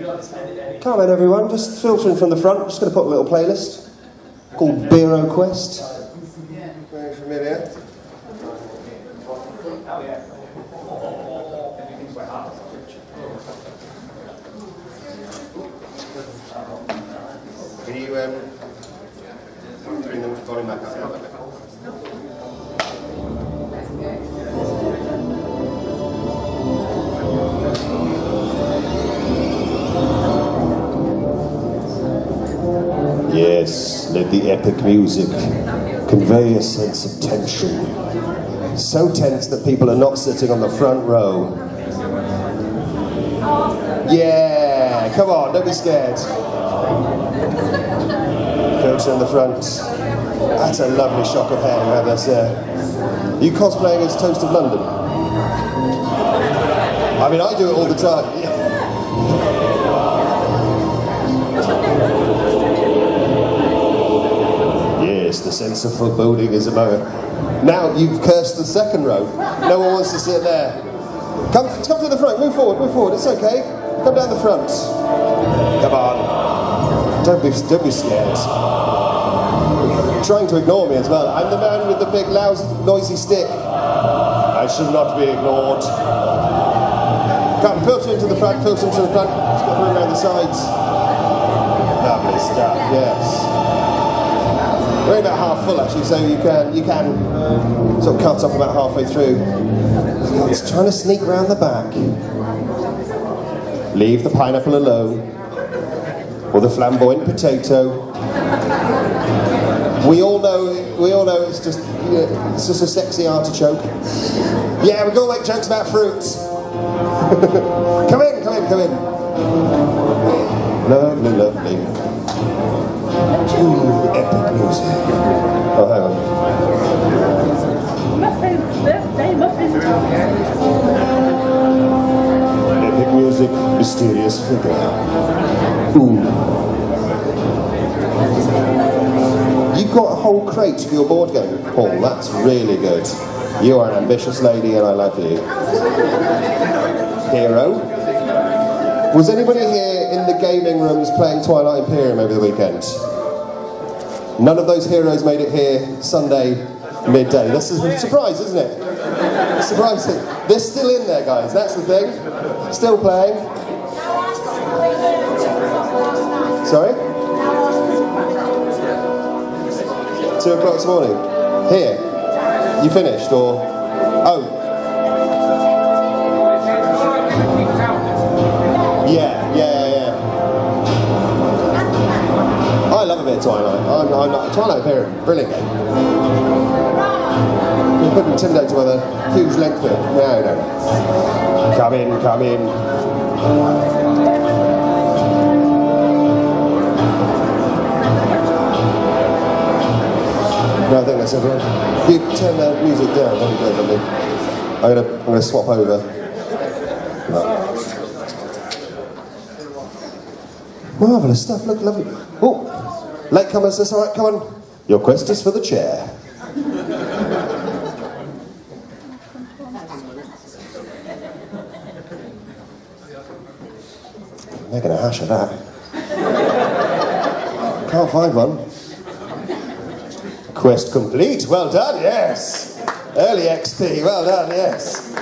Come on, everyone, just filtering from the front. Just going to put a little playlist called Bureau Quest. Very familiar. Can you bring the volume back up? Yes, let the epic music convey a sense of tension. So tense that people are not sitting on the front row. Yeah, come on, don't be scared. Filter in the front. That's a lovely shock of hair you have there, sir. Are you cosplaying as Toast of London? I mean, I do it all the time. Yes, the sense of foreboding is about it. Now you've cursed the second row. No one wants to sit there. Come to the front, move forward, it's okay. Come down the front. Come on. Don't be scared. Trying to ignore me as well. I'm the man with the big, loud, noisy stick. I should not be ignored. Come, filter into the front, filter into the front. Just got room around the sides. Lovely stuff, yes. We're about half full actually, so you can sort of cut off about halfway through. It's trying to sneak round the back. Leave the pineapple alone. Or the flamboyant potato. We all know it's just a sexy artichoke. Yeah, we're gonna make jokes about fruits. Come in. Lovely. Ooh, epic music. Oh, hang on. Epic music, mysterious figure. Ooh. You've got a whole crate for your board game, Paul. That's really good. You are an ambitious lady and I love you. Hero. Was anybody here in the gaming rooms playing Twilight Imperium over the weekend? None of those heroes made it here Sunday midday. This is a surprise, isn't it? Surprising. They're still in there, guys. That's the thing. Still playing. Sorry? 2 o'clock this morning. Here. You finished, or? Oh. Yeah. I love a bit of Twilight. I'm not Twilight Imperium. Brilliant game. You couldn't intimidate to a huge length bit. No. Come in. No, I think that's everyone. You turn the music down, that'd be great, lovely. I'm gonna swap over. Marvellous stuff, look lovely. Oh, latecomers, that's alright, come on. Your quest is for the chair. I'm making a hash of that. Can't find one. Quest complete, well done, yes. Early XP, well done, yes.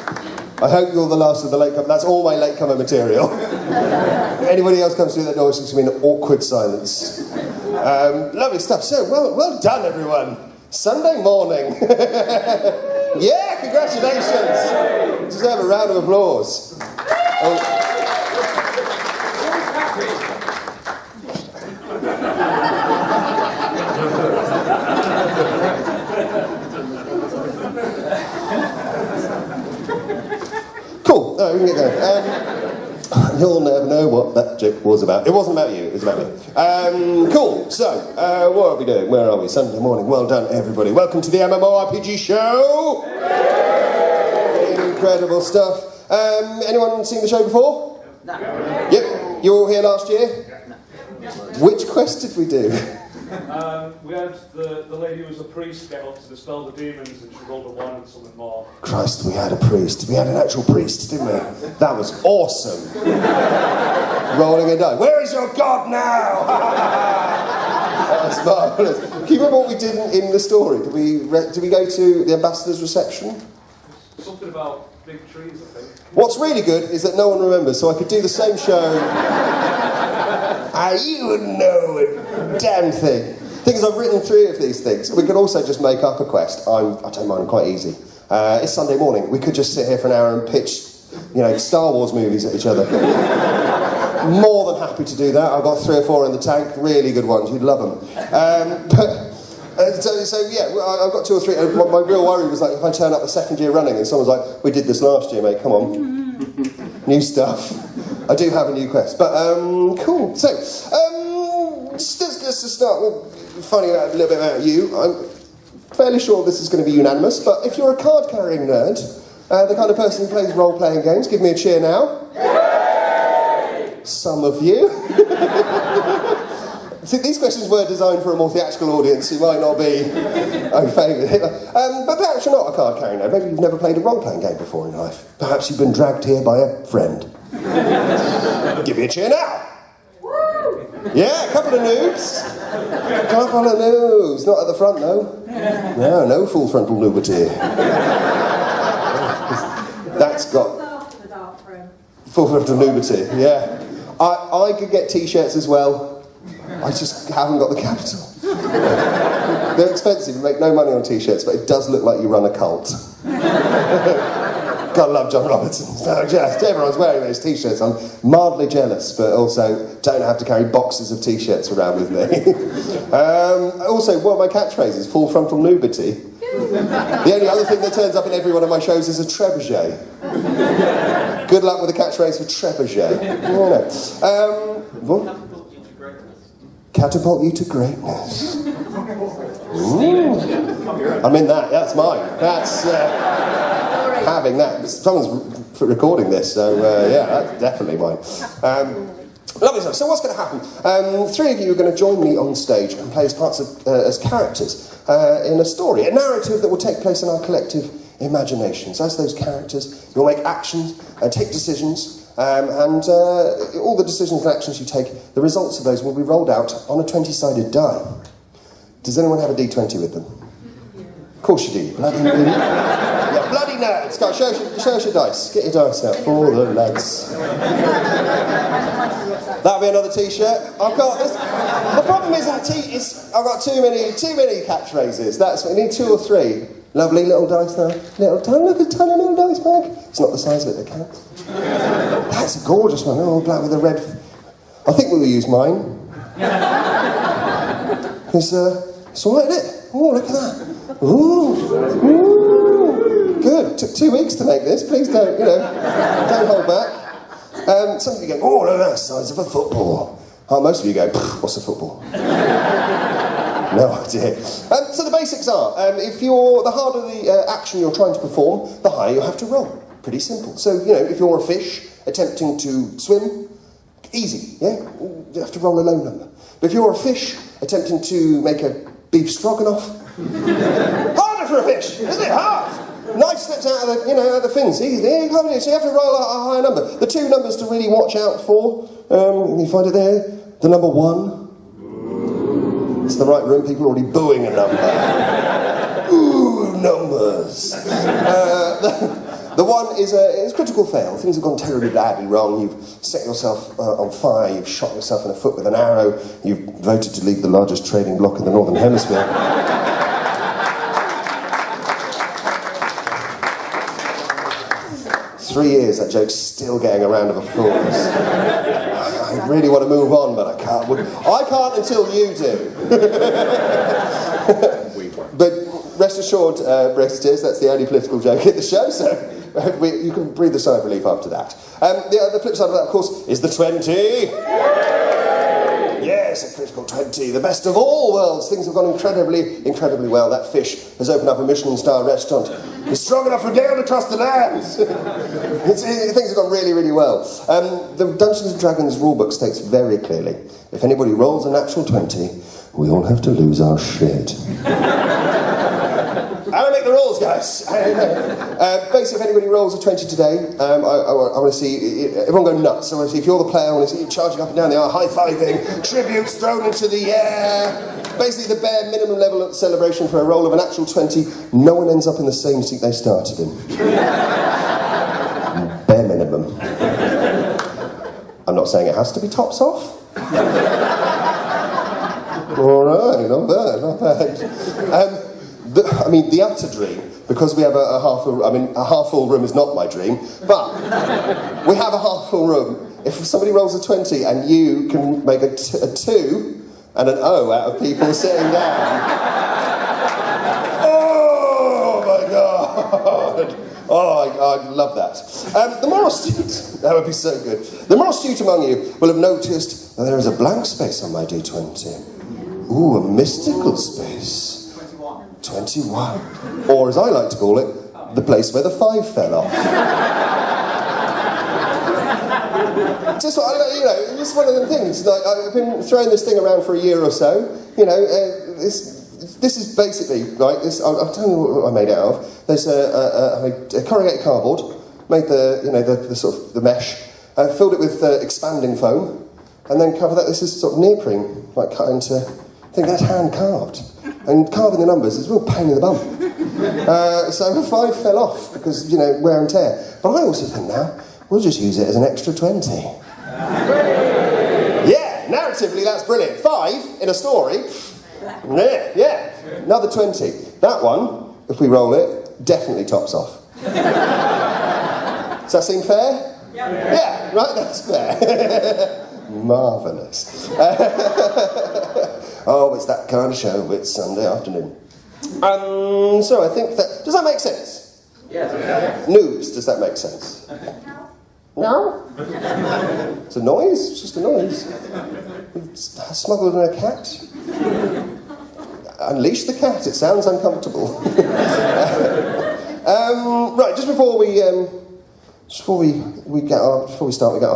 I hope you're the last of the latecomer. That's all my latecomer material. Anybody else comes through that door, it's going to be an awkward silence. Lovely stuff. So, well done, everyone. Sunday morning. Yeah, congratulations. You deserve a round of applause. Cool. No, we can get going. You'll never know what that joke was about. It wasn't about you, it was about me. Cool. So, what are we doing? Where are we? Sunday morning. Well done, everybody. Welcome to the MMORPG show. Incredible stuff. Anyone seen the show before? No. Yep. You were all here last year? No. Which quest did we do? We had the lady who was a priest get up to dispel the demons, and she rolled a 1 and something more. Christ, we had a priest. We had an actual priest, didn't we? That was awesome. Rolling a die. Where is your God now? That was marvellous. Can you remember what we did in the story? Did we go to the ambassador's reception? Something about big trees, I think. What's really good is that no one remembers, so I could do the same show. You wouldn't know a damn thing. Thing is, I've written 3 of these things. We could also just make up a quest. I don't mind, I'm quite easy. It's Sunday morning. We could just sit here for an hour and pitch, Star Wars movies at each other. More than happy to do that. I've got 3 or 4 in the tank. Really good ones. You'd love them. So yeah, I've got 2 or 3. My real worry was like if I turn up the 2nd year running and someone's like, "We did this last year, mate. Come on, new stuff." I do have a new quest, but cool. So just to start with finding out a little bit about you, I'm fairly sure this is going to be unanimous. But if you're a card-carrying nerd, the kind of person who plays role-playing games, give me a cheer now. Some of you. See, these questions were designed for a more theatrical audience who might not be au fait with it. But perhaps you're not a card-carrying nerd. Maybe you've never played a role-playing game before in life. Perhaps you've been dragged here by a friend. Give me a cheer now. Yeah, a couple of noobs. Couple of noobs. Not at the front, though. No full frontal nudity. That's got... Full frontal nudity, yeah. I could get T-shirts as well. I just haven't got the capital. They're expensive, you make no money on T-shirts, but it does look like you run a cult. Gotta love John Robertson. So just everyone's wearing those T-shirts. I'm mildly jealous, but also don't have to carry boxes of T-shirts around with me. Also, one of my catchphrases, full frontal nudity. The only other thing that turns up in every one of my shows is a trebuchet. Good luck with the catchphrase for trebuchet. What? Catapult you to greatness. Ooh. I'm in that. That's mine. That's having that. Someone's recording this, so yeah, that's definitely mine. Lovely stuff. So what's going to happen? 3 of you are going to join me on stage and play as parts of as characters in a story, a narrative that will take place in our collective imaginations. As those characters, you'll make actions and take decisions. And all the decisions and actions you take, the results of those will be rolled out on a 20-sided die. Does anyone have a D20 with them? Of course you do. Bloody nerds. Go, show us your dice. Get your dice out for the lads. That'll be another T-shirt. I've got this. The problem isn't I've got too many catchphrases. We need 2 or 3. Lovely little dice there. Look, a ton of little dice bag. It's not the size of it that counts. That's a gorgeous one. All black with a red. I think we will use mine. It's all right, isn't it? Oh, look at that. Ooh. Good. It took 2 weeks to make this. Please don't hold back. Some of you go, oh, look at that, size of a football. Most of you go, what's a football? No idea. So the basics are, the harder the action you're trying to perform, the higher you have to roll. Pretty simple. So, if you're a fish attempting to swim, easy, yeah? You have to roll a low number. But if you're a fish attempting to make a beef stroganoff, harder for a fish, isn't it? Hard. Knife slips out of the fins. Easy. So you have to roll a higher number. The 2 numbers to really watch out for, you find it there, the number 1. It's the right room, people are already booing a number. Ooh, numbers. The 1 is a critical fail. Things have gone terribly badly wrong. You've set yourself on fire, you've shot yourself in the foot with an arrow, you've voted to leave the largest trading bloc in the Northern Hemisphere. 3 years, that joke's still getting a round of applause. I really want to move on, but I can't. I can't until you do. But rest assured, Brexiteers, that's the only political joke in the show, so you can breathe a sigh of relief after that. The flip side of that, of course, is the 20. Yes, a critical 20, the best of all worlds. Things have gone incredibly, incredibly well. That fish has opened up a Michelin-star restaurant. It's strong enough for down across the land. Things have gone really, really well. The Dungeons & Dragons rulebook states very clearly, if anybody rolls a natural 20, we all have to lose our shit. How do I make the rolls, guys? Basically, if anybody rolls a 20 today, I want to see everyone go nuts. I want to see if you're the player, I want to see you charging up and down the aisle, high-fiving, tributes thrown into the air. Basically, the bare minimum level of celebration for a roll of an actual 20. No one ends up in the same seat they started in. Bare minimum. I'm not saying it has to be tops off. All right, not bad, not bad. The utter dream, because we have a half full room is not my dream, but we have a half full room. If somebody rolls a 20 and you can make a 2 and an O out of people sitting down, oh my God! Oh, I'd love that. The more astute, that would be so good. The more astute among you will have noticed that there is a blank space on my D20. Ooh, a mystical space. 21. Or, as I like to call it, the place where the 5 fell off. Just, it's one of the things. Like, I've been throwing this thing around for a year or so. This is basically, right, I'll tell you what I made it out of. There's I made corrugated cardboard, made the sort of the mesh, filled it with expanding foam, and then covered that. This is sort of neoprene, like cut into, I think that's hand carved. And carving the numbers is a real pain in the bum. So the 5 fell off because, wear and tear. But I also think now, we'll just use it as an extra 20. Yeah, narratively that's brilliant. 5 in a story. Yeah. Another 20. That one, if we roll it, definitely tops off. Does that seem fair? Yeah, right, that's fair. Marvellous. Oh, it's that kind of show. It's Sunday afternoon. So I think that... Does that make sense? Yes. Noobs, does that make sense? No? It's a noise? It's just a noise. You've smuggled in a cat? Unleash the cat. It sounds uncomfortable. Right, just before we start, we get our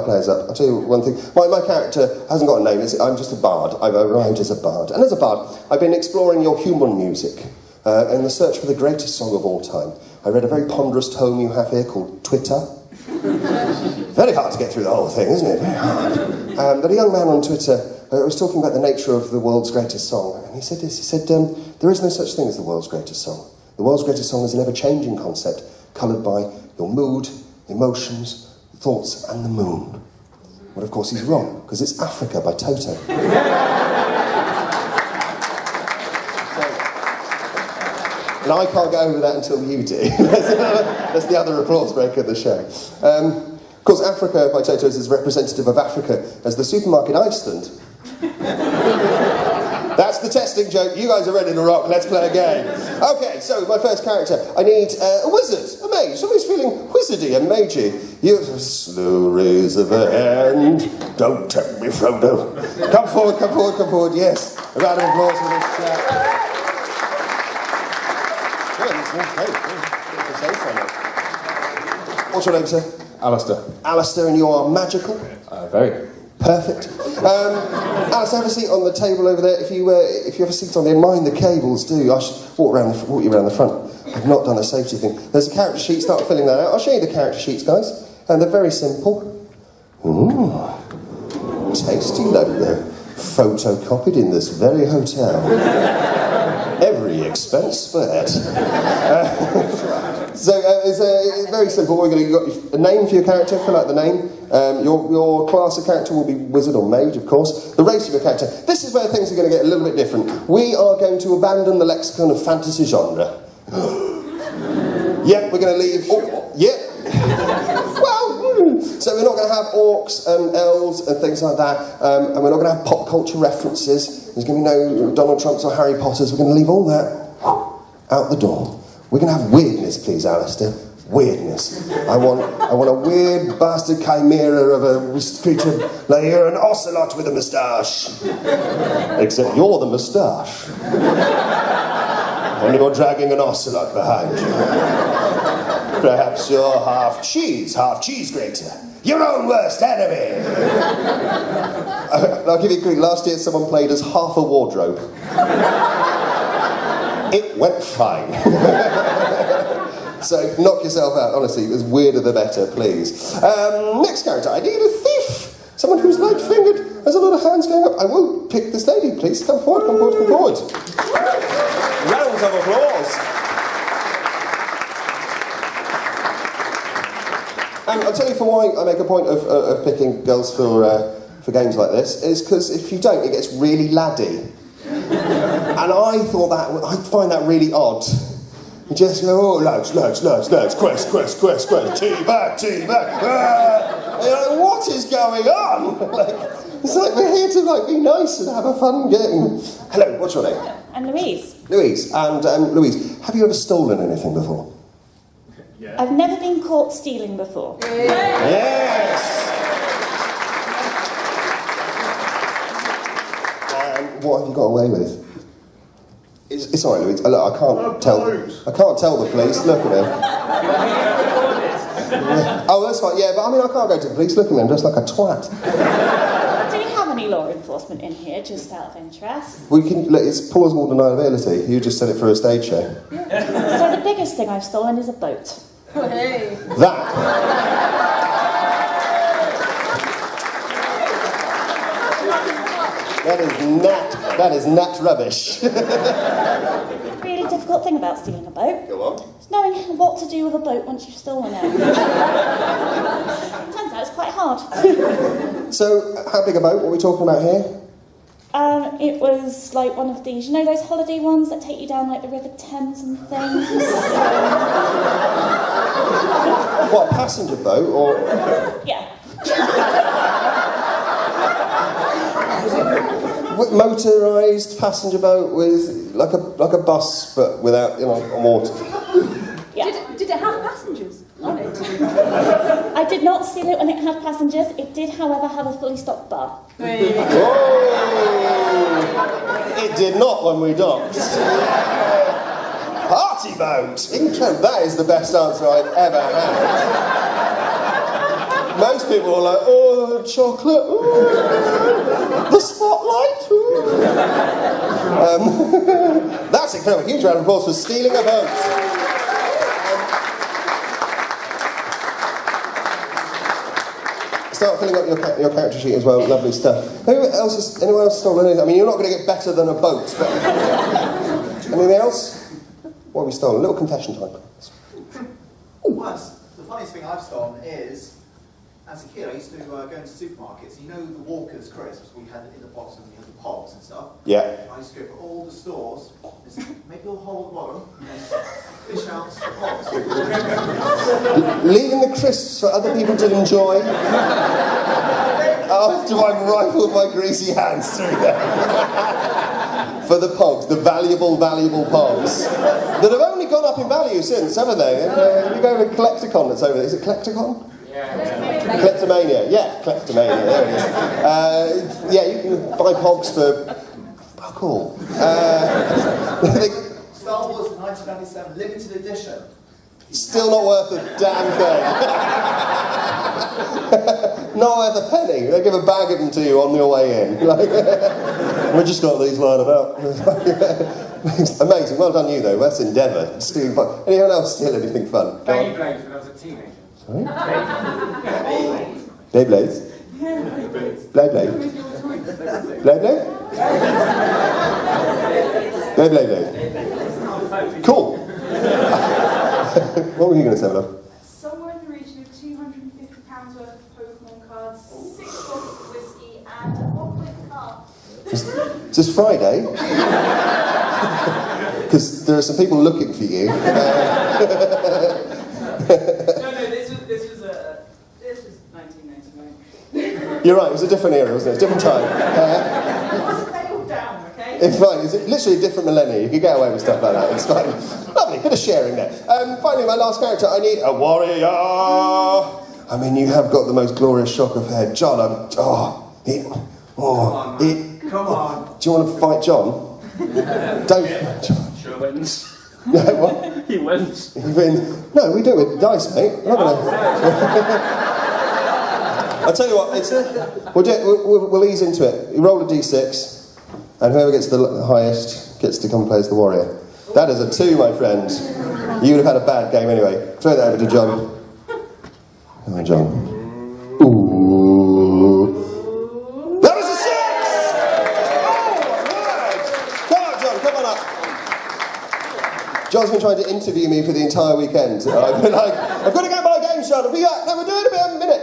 players up, I'll tell you one thing. My character hasn't got a name. I'm just a bard. I've arrived as a bard. And as a bard, I've been exploring your human music in the search for the greatest song of all time. I read a very ponderous tome you have here called Twitter. Very hard to get through the whole thing, isn't it? Very hard. But a young man on Twitter was talking about the nature of the world's greatest song. And he said this. He said, there is no such thing as the world's greatest song. The world's greatest song is an ever-changing concept coloured by your mood, emotions, thoughts, and the moon. Well, of course, he's wrong, because it's Africa by Toto. And I can't get over that until you do. That's the other applause break of the show. Of course, Africa by Toto is as representative of Africa as the supermarket Iceland. That's the testing joke. You guys are ready to rock. Let's play a game. Okay, so my first character. I need a wizard, a mage. Somebody's feeling wizardy and magey. You have a slow raise of a hand. Don't tempt me, Frodo. Come forward, come forward, come forward. Yes. A round of applause for this chap. What's your name, sir? Alistair. Alistair, and you are magical? Very. Perfect. Alistair, have a seat on the table over there. If you have a seat on there, mind the cables, do. I should walk you around the front. I've not done a safety thing. There's a character sheet, start filling that out. I'll show you the character sheets, guys. And they're very simple. Ooh. Tasty logo. Photocopied in this very hotel. Every expense spared. So it's very simple. We're going to got a name for your character. Fill out the name. Your class of character will be wizard or mage, of course. The race of your character. This is where things are going to get a little bit different. We are going to abandon the lexicon of fantasy genre. Yeah, we're going to leave. So we're not going to have orcs and elves and things like that, and we're not going to have pop culture references. There's going to be no Donald Trumps or Harry Potters. We're going to leave all that out the door. We're going to have weirdness, please, Alistair. Weirdness. I want a weird bastard chimera of a creature like you're an ocelot with a moustache. Except you're the moustache. And you're dragging an ocelot behind you. Perhaps you're half cheese grater. Your own worst enemy. I'll give you a clue. Last year someone played as half a wardrobe. It went fine. So knock yourself out, honestly. As weirder the better, please. Next character, I need a thief. Someone who's light-fingered. There's a lot of hands going up. I will pick this lady, please. Come forward, come forward, come forward. Rounds of applause. And I'll tell you for why I make a point of picking girls for games like this, is because if you don't, it gets really laddie. And I find that really odd. You just go, oh, lads, quest, teabag. You're like, what is going on? It's like we're here to be nice and have a fun game. Hello, what's your name? I'm Louise. Louise, and Louise, have you ever stolen anything before? Yeah. I've never been caught stealing before. Yes! What have you got away with? It's all right, Louise. Look, I can't tell the police. Look at me. Oh, that's fine. Yeah, but I can't go to the police. Look at me. I'm just like a twat. Do you have any law enforcement in here, just out of interest? We can. Look, it's plausible deniability. You just said it for a stage show. So the biggest thing I've stolen is a boat. Hey. That is nat rubbish. The really difficult thing about stealing a boat is knowing what to do with a boat once you've stolen it. Turns out it's quite hard. So, how big a boat? What are we talking about here? It was like one of these, those holiday ones that take you down like the River Thames and things. What, a passenger boat or? Yeah. Motorised passenger boat with like a bus, but without on water. Yeah. Did it have passengers on it? I did not steal it when it had passengers. It did, however, have a fully stocked bar. Whoa! It did not when we docked. Party boat! Incredible. That is the best answer I've ever had. Most people are like, oh, the chocolate, ooh, the spotlight, ooh. That's incredible. Huge round of applause for stealing a boat. Start filling up your character sheet as well. Lovely stuff. Anyone else stolen anything? I mean, you're not going to get better than a boat, but anything else? What have we stolen? A little confession time. Well, the funniest thing I've stolen is, as a kid, I used to go into supermarkets. You know the Walker's crisps we had in the box and we had the pogs and stuff? Yeah. I used to go to all the stores, just make a little hole at the bottom, and fish out the pogs. Leaving the crisps for other people to enjoy after I've rifled my greasy hands through them. For the pogs, the valuable pogs that have only gone up in value since, haven't they? You go with Collecticon that's over there. Is it Collecticon? Yeah. Kleptomania, yeah, kleptomania, there it is. Yeah, you can buy pogs for fuck all. Star Wars 1997 limited edition. Still not worth a damn thing. Not worth a penny. They give a bag of them to you on your way in. We just got these lying about. Amazing. Well done you though. That's endeavour. Stealing fun. Anyone else steal anything fun? Beyblades when I was a teenager. Sorry? Beyblades? Beyblade? Beyblade? Beyblade? Cool. What were you going to say, love? Somewhere in the region of £250 worth of Pokemon cards, 6 bottles of whiskey, and a 1 car. Is this Friday? Because there are some people looking for you. No, this was 1999. You're right, it was a different era, wasn't it? Different time. Wasn't they all down, okay? It's fine, it's literally a different millennia. You can get away with stuff like that, it's fine. Lovely, bit of sharing there. Finally, my last character, I need a warrior. I mean, you have got the most glorious shock of hair. John, Come on. Do you want to fight John? Don't fight John. Sure wins. No, what? He wins. He wins. No, we do it with dice, mate. I'm not gonna... I'll tell you what, we'll ease into it. You roll a d6, and whoever gets the highest gets to come play as the warrior. That is a 2, my friend. You would have had a bad game anyway. Throw that over to John. Come on, John. Ooh. That was a 6! Oh, right. Come on, John, come on up. John's been trying to interview me for the entire weekend. I've been like, I've got to go by a game show. I'll be back. No, we're doing it in a minute.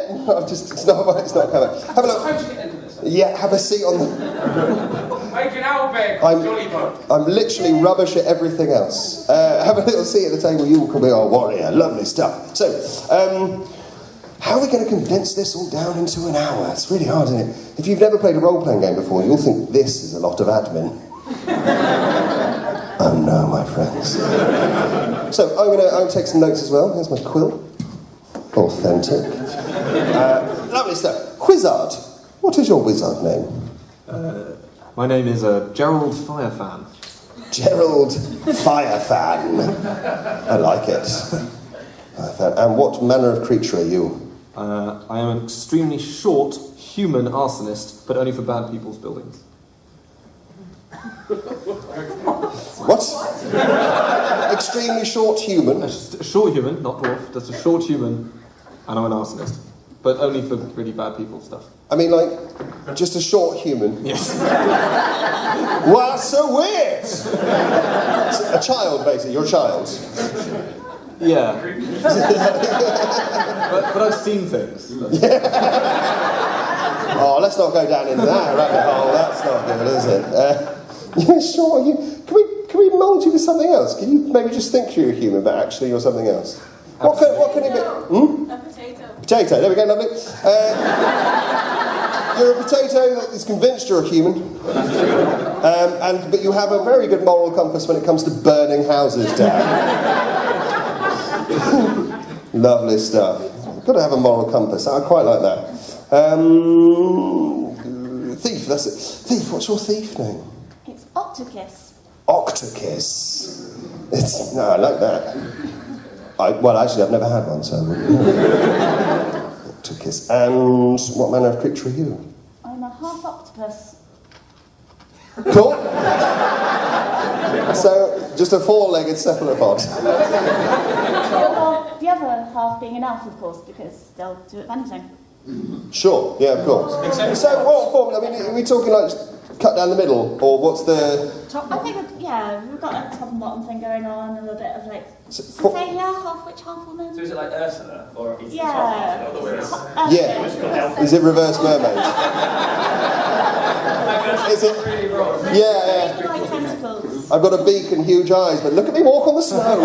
It's not coming. Have a look. How did you get into this? Yeah, have a seat on the... Make an outback, I'm literally rubbish at everything else. Have a little seat at the table. You will be our warrior. Lovely stuff. So, how are we going to condense this all down into an hour? It's really hard, isn't it? If you've never played a role-playing game before, you'll think this is a lot of admin. Oh no, my friends. So, I'm going to take some notes as well. Here's my quill. Authentic. Lovely stuff. Wizard. What is your wizard name? My name is Gerald Firefan. Gerald Firefan. I like it. And what manner of creature are you? I am an extremely short human arsonist, but only for bad people's buildings. What? Extremely short human? A short human, not dwarf, just a short human, and I'm an arsonist. But only for really bad people's stuff. I mean, like, just a short human? Yes. Well, that's so weird! A child, basically. You're a child. Yeah. but I've seen things. Oh, let's not go down into that rabbit hole. That's not good, is it? Yeah, sure. Can we mould you with something else? Can you maybe just think you're a human, but actually you're something else? What can it be? A potato. Potato, there we go, lovely. You're a potato that is convinced you're a human, but you have a very good moral compass when it comes to burning houses down. Lovely stuff. You've got to have a moral compass. I quite like that. Thief, that's it. Thief, what's your thief name? It's Octocus. Octocus. No, I like that. Well, actually, I've never had one, so... Octocus. And what manner of creature are you? I'm a half octopus. Cool. So, just a 4-legged cephalopod. Well, the other half being an elf, of course, because they'll do it with anything. Sure, yeah, of course. So, what form? I mean, are we talking like cut down the middle, or what's the... I think, yeah, we've got a top and bottom thing going on, a little bit of like... Say, yeah, half witch, half woman. So is it like Ursula? Or is Yeah. Yeah. Is it reverse mermaid? Is it? really wrong. Yeah. Like tentacles. I've got a beak and huge eyes, but look at me walk on the snow.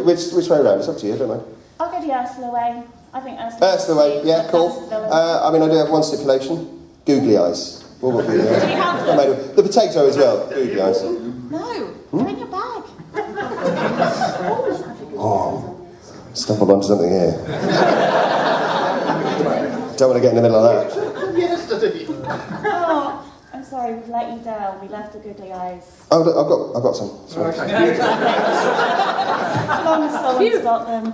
Which way around? It's up to you, don't I? I'll go the Ursula way. I think Ursula. Ursula way, yeah, cool. I mean, I do have one stipulation: googly eyes. What about googly eyes? Do you have them? The potato as well. Googly eyes. No, they're in your bag. Oh, stumbled onto something here. Don't want to get in the middle of that. Yesterday. Oh, I'm sorry, we've let you down. We left the googly eyes. Oh, I've got some. Sorry. As long as someone's got them.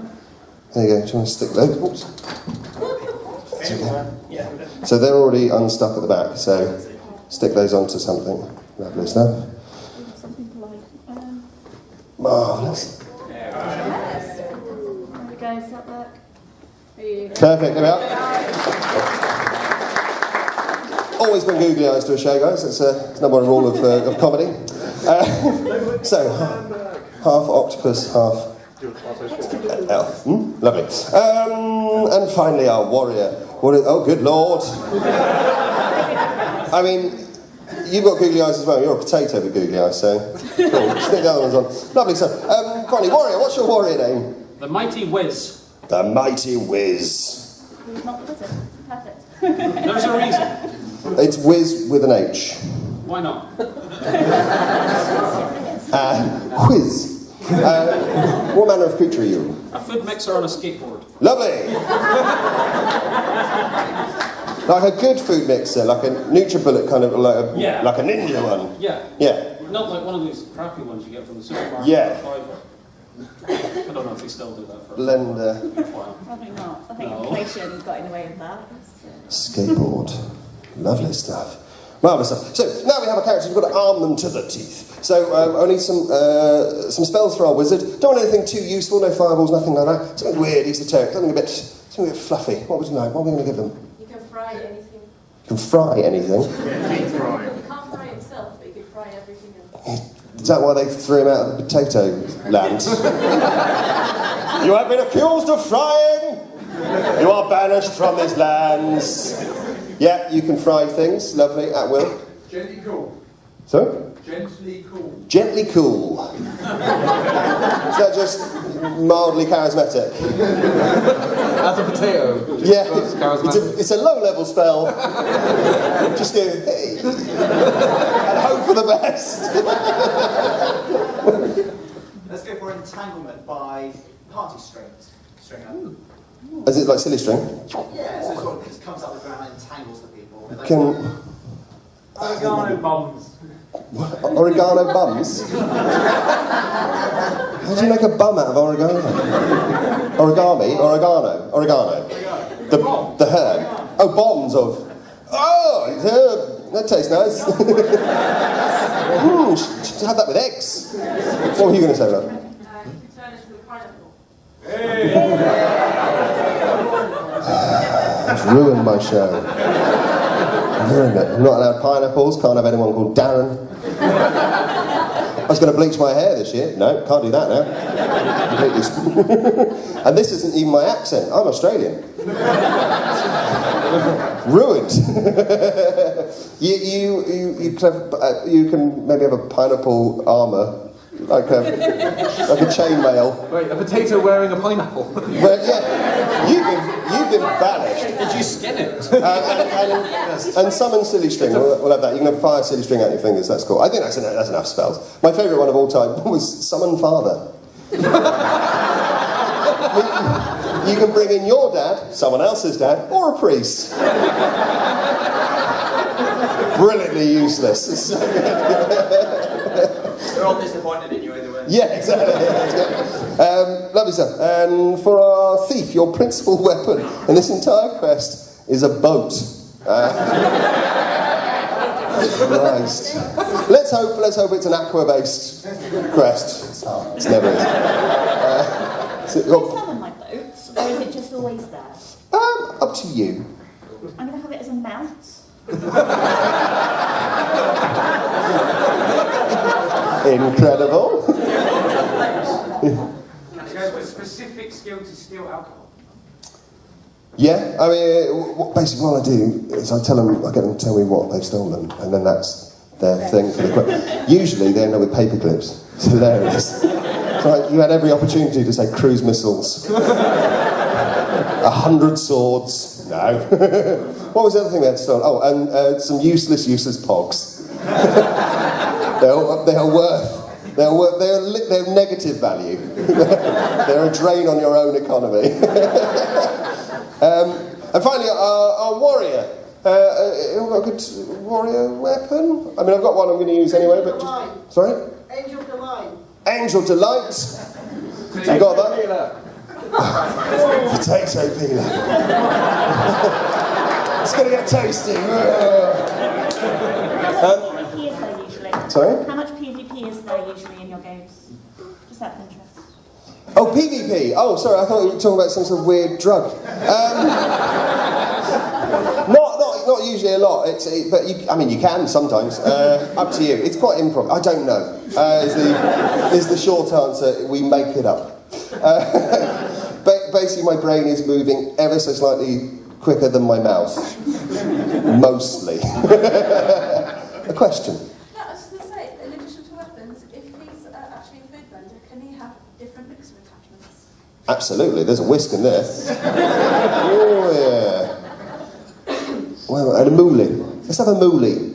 There you go. Do you want to stick those? Oops. Okay. So they're already unstuck at the back. So stick those onto something. Lovely stuff. Something polite. Marvellous. There we go, step back. Perfect. There we are. Always bring googly eyes to a show, guys. It's number one rule of comedy. So half octopus, half elf. Lovely. And finally, our warrior. Oh, good lord. I mean, you've got googly eyes as well. You're a potato with googly eyes, so cool. Stick the other ones on. Lovely stuff. Finally, warrior. What's your warrior name? The Mighty Wiz. The Mighty Wiz. Who's not the wizard? Perfect. There's a reason. It's Wiz with an H. Why not? Whiz. What manner of creature are you? A food mixer on a skateboard. Lovely! Like a good food mixer, like a NutriBullet kind of, like a ninja one. Yeah. Yeah. Not like one of those crappy ones you get from the supermarket. Yeah. I don't know if they still do that for Blender. a while. Probably not. I think No. inflation got in the way of that. Skateboard. Lovely stuff. Marvellous stuff. So now we have a character, we've got to arm them to the teeth. So I need some spells for our wizard. Don't want anything too useful, no fireballs, nothing like that. Something weird, esoteric, something a bit fluffy. What would you like? What are we going to give them? You can fry anything. You can fry anything. You can't fry himself, but you can fry everything else. Is that why they threw him out of the potato land? You have been accused of frying! You are banished from his lands. Yeah, you can fry things, lovely, at will. Gently cool. Sorry? Gently cool. Gently cool. Is that just mildly charismatic? As a potato. Yeah, charismatic. it's a low-level spell. Just go, hey, and hope for the best. Let's go for entanglement by party stringer. Is it like silly string? Yeah, so it sort of just comes up the ground and entangles the people. Oregano bombs. Oregano bums? How do you make a bum out of oregano? Origami? Oregano. The herb. Oh, bombs of... Oh, it's herb. That tastes nice. Should have that with eggs. What were you going to say, Rob? You can turn it into a pineapple. It's ruined my show. Ruined it. I'm not allowed pineapples, can't have anyone called Darren. I was going to bleach my hair this year. No, can't do that now. Completely. And this isn't even my accent. I'm Australian. Ruined. You can maybe have a pineapple armour. Like a chainmail. Wait, a potato wearing a pineapple? But yeah, you've been banished. Did you skin it? And summon silly string. We'll have that. You can have fire silly string out your fingers. That's cool. I think that's enough spells. My favourite one of all time was summon father. You can bring in your dad, someone else's dad, or a priest. Brilliantly useless. It's so good. They're all disappointed in you either way. Yeah, exactly. Lovely stuff. And for our thief, your principal weapon in this entire quest is a boat. Christ. Let's hope it's an aqua-based quest. It's never is. Do you summon my boat, or is it just always there? Up to you. I'm going to have it as a mount. Incredible. Can you go for a specific skill to steal alcohol? Yeah, I mean, basically what I do is I get them to tell me what they've stolen, and then that's their thing for the quest. Usually they end up with paper clips. It's hilarious. It's like you had every opportunity to say cruise missiles. 100 swords. No. What was the other thing they had stolen? Oh, and some useless pogs. They're negative value. They're a drain on your own economy. And finally, our warrior. Have got a good warrior weapon? I mean, I've got one I'm going to use anyway, but just... Sorry? Angel Delight. Angel Delight. You got that? Potato peeler. It's going to get tasty. PvP is there usually? Sorry? How much PvP is there usually in your games? Just out of interest. Oh, PvP. Oh, sorry, I thought you were talking about some sort of weird drug. Not usually a lot. But you can sometimes. Up to you. It's quite improv. I don't know. Is the short answer. We make it up. Basically, my brain is moving ever so slightly quicker than my mouth. Mostly. A question. No, I was just going to say, in addition to weapons, if he's actually a food blender, can he have different mixer attachments? Absolutely. There's a whisk in there. Oh, yeah. Well, and a moolie. Let's have a moolie.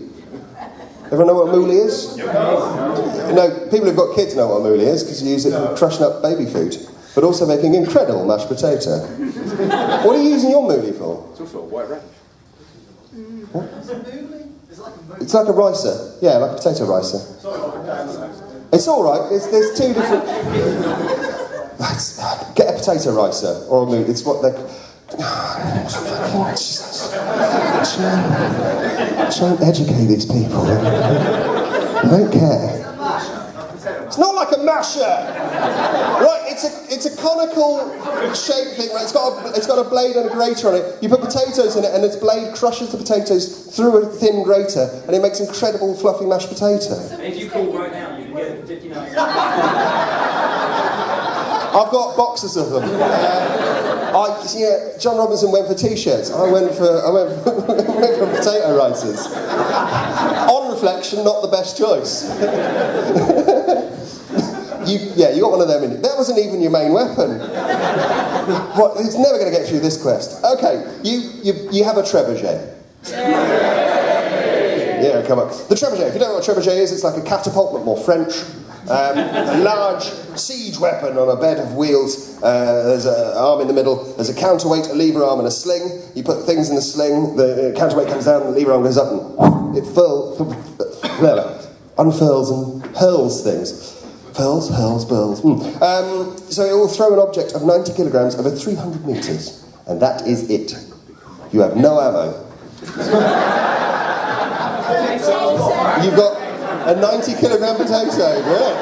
Everyone know what a moolie is? No, people who've got kids know what a moolie is because you use it for crushing up baby food, but also making incredible mashed potato. What are you using your moolie for? It's also a white range. What? Is it moolie? Is it like a moolie? It's like a ricer. Yeah, like a potato ricer. It's all right. There's two different. Get a potato ricer, or it's what they... Try and educate these people. I don't care. It's not like a masher! Right, it's a conical shaped thing, right? It's got a blade and a grater on it. You put potatoes in it and its blade crushes the potatoes through a thin grater and it makes incredible fluffy mashed potato. If you call right now, you can get it for 59. I've got boxes of them. John Robinson went for t-shirts. I went for potato risers. On reflection, not the best choice. You got one of them in it. That wasn't even your main weapon. What? It's never going to get through this quest. Okay, you have a trebuchet. Yeah, come on. The trebuchet. If you don't know what a trebuchet is, it's like a catapult, but more French. A large siege weapon on a bed of wheels. There's an arm in the middle. There's a counterweight, a lever arm, and a sling. You put things in the sling. The counterweight comes down, the lever arm goes up, and it unfurls and hurls things. Furls, hurls, burls. So it will throw an object of 90 kilograms over 300 meters, and that is it. You have no ammo. You've got a 90-kilogram potato. Great.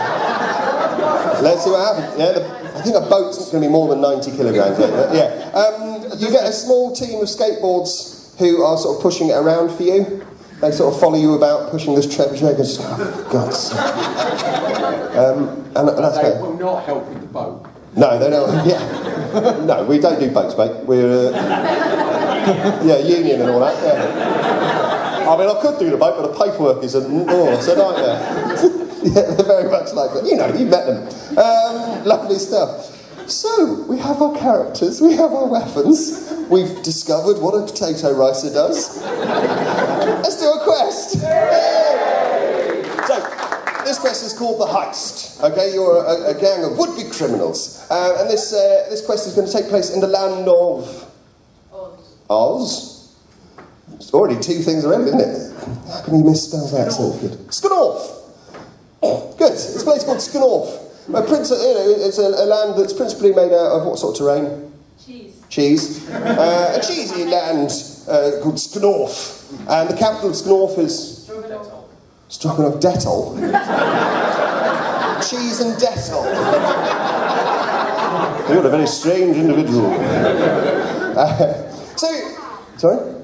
Let's see what happens. Yeah, I think a boat's going to be more than 90 kilograms. You get a small team of skateboards who are sort of pushing it around for you. They sort of follow you about, pushing this trebuchet. Just, oh, God's sake. And that's They will not help with the boat. No, they don't. Yeah. No, we don't do boats, mate. We're union and all that. Yeah. I mean, I could do the boat, but the paperwork is it's a nightmare. Yeah, they're very much like that. You know, you met them. Lovely stuff. So, we have our characters, we have our weapons, we've discovered what a potato ricer does. Let's do a quest! Yay! So, this quest is called The Heist. Okay, you're a gang of would-be criminals. And this quest is going to take place in the land of... Oz? It's already two things already, isn't it? How can you misspell that so good? Scanorth! Good, it's a place called Scanorth. It's a land that's principally made out of what sort of terrain? Cheese. A cheesy land called Scanorth. And the capital of Scanorth is... Stroganoff Dettol. Cheese and Dettol. You're a very strange individual. Sorry?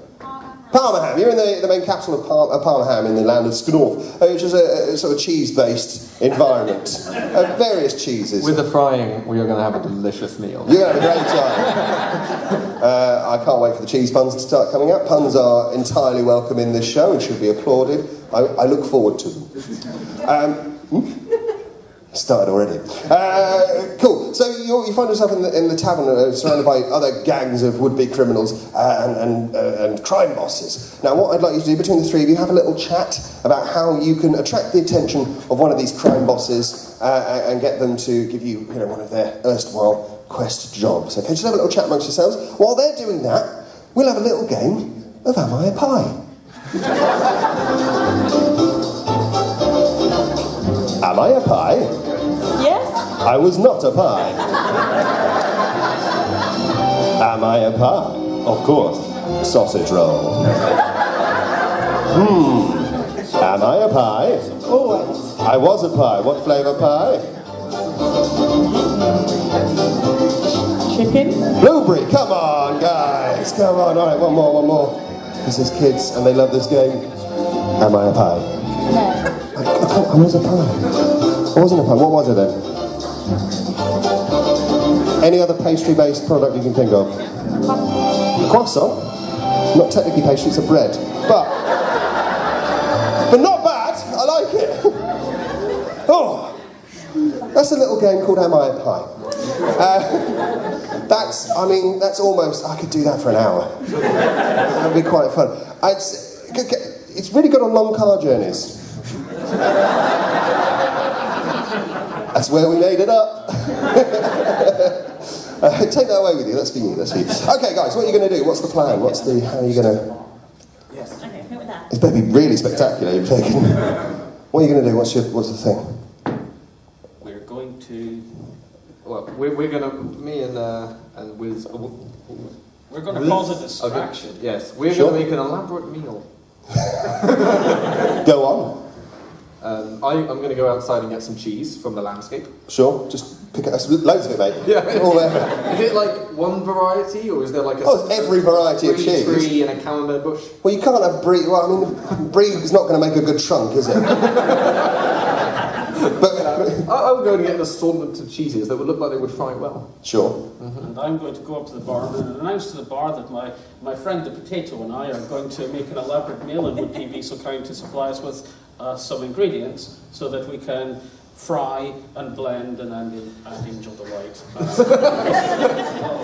Parmaham. You're in the main capital of Parmaham in the land of Scanorth, which is a sort of cheese-based environment of various cheeses. With the frying, we are going to have a delicious meal. You're going to have a great time. I can't wait for the cheese puns to start coming out. Puns are entirely welcome in this show and should be applauded. I look forward to them. Started already. Cool. So you find yourself in the tavern surrounded by other gangs of would-be criminals and crime bosses. Now, what I'd like you to do between the three of you, have a little chat about how you can attract the attention of one of these crime bosses and get them to give you, one of their erstwhile quest jobs. Okay, just have a little chat amongst yourselves. While they're doing that, we'll have a little game of Am I a Pie? Am I a pie? Yes? I was not a pie. Am I a pie? Of course. Sausage roll. Am I a pie? Always. I was a pie. What flavour pie? Chicken? Blueberry. Come on, guys. Come on. All right, one more. This is kids, and they love this game. Am I a pie? No. I was a pie. I wasn't a pie. What was it then? Any other pastry-based product you can think of? Croissant. Not technically pastry, it's a bread. But not bad. I like it. Oh, that's a little game called Am I a Pie? That's almost... I could do that for an hour. That'd be quite fun. It's really good on long car journeys. That's where we made it up. Take that away with you. That's for you. Okay, guys, what are you going to do? What's the plan? How are you going to... Yes. Okay, who with that? It's better be really spectacular. You're taking... What are you going to do? What's the thing? We're going to... Well, we're gonna, me and Wiz. We're going to cause a distraction. Okay. Yes, we're Sure. going to make an elaborate meal. Go on. I'm going to go outside and get some cheese from the landscape. Sure, just pick it. There's loads of it, mate. Yeah. All there. Is it like one variety, or is there like a Oh, it's every variety of cheese. tree and a camembert bush? Well, you can't have brie. Well, I mean, brie is not going to make a good trunk, is it? but I would go and get an assortment of cheeses that would look like they would fry well. sure. And I'm going to go up to the bar and announce to the bar that my friend the potato and I are going to make an elaborate meal, and would he be so kind to supply us with some ingredients so that we can fry and blend and add angel delight.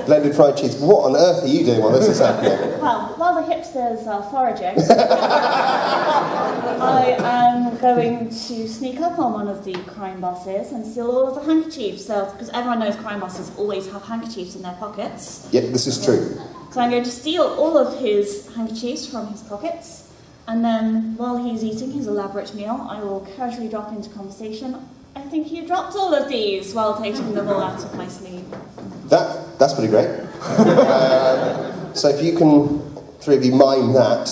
Blended fried cheese. What on earth are you doing while this is happening? Well, while the hipsters are foraging, I am going to sneak up on one of the crime bosses and steal all of the handkerchiefs. So, because everyone knows crime bosses always have handkerchiefs in their pockets. Yeah, this is true. So I'm going to steal all of his handkerchiefs from his pockets, and then while he's eating his elaborate meal, I will casually drop into conversation. I think you dropped all of these while taking them all out of my sleeve. That's pretty great. So if you can, three of you, mime that,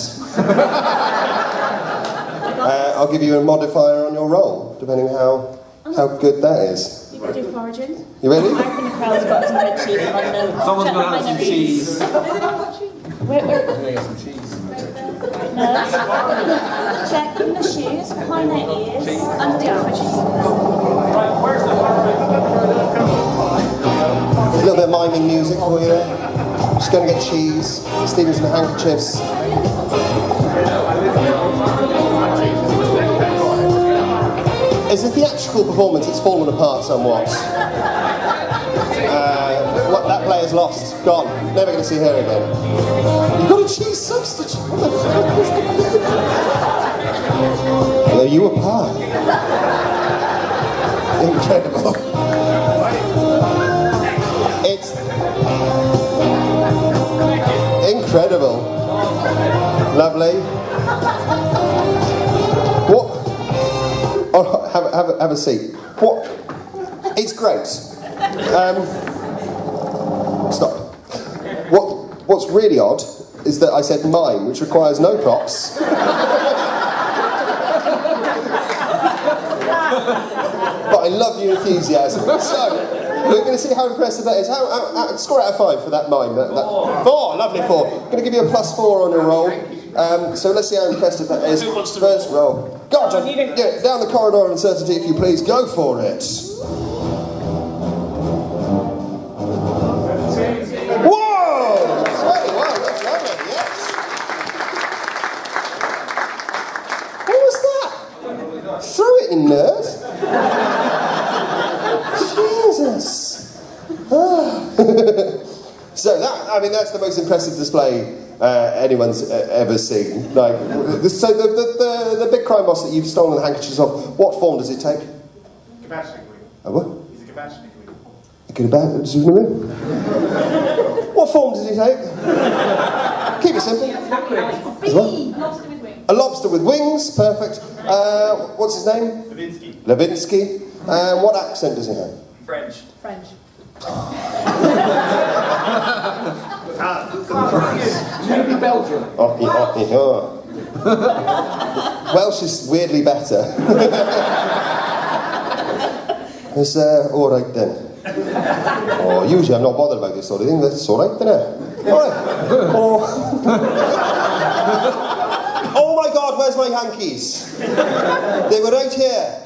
I'll give you a modifier on your roll, depending on how good that is. You could do foraging. You ready? I think the crowd's got some good cheese on them. Someone's going to have some cheese. Where? I'm going to get some cheese. No. Checking the shoes, behind their ears, under the arms. A little bit of miming music for you there. Just going to get cheese, stealing some handkerchiefs. As a theatrical performance, it's fallen apart somewhat. What that player's lost, gone. Never going to see her again. You've got a cheese substitute. What the fuck is that? There you apart. Incredible. It's incredible. Lovely. What? Oh, have a seat. What? It's great. Stop. What's really odd is that I said mime, which requires no props. But I love your enthusiasm. So, we're going to see how impressive that is. Score out of 5 for that mime. 4, lovely 4. I'm going to give you a +4 on your roll. So let's see how impressive that is. First roll. God, yeah, down the corridor of uncertainty, if you please. Go for it. Whoa! That's lovely. Wow, that's lovely. Yes. What was that? Throw it in, nerd. Jesus. So that's the most impressive display anyone's ever seen. Like, so the big crime boss that you've stolen the handkerchiefs of, what form does it take? Kabashnik wing. A what? He's a Kabashnik wing. What form does he take? Keep it simple. As well? Lobster with wings. A lobster with wings, perfect. What's his name? Levinsky. What accent does he have? French. Maybe Belgium. Oh. Welsh is weirdly better. It's alright then. Oh, usually I'm not bothered about this sort of thing. That's alright, isn't it? Alright. Oh my God, where's my hankies? They were right here.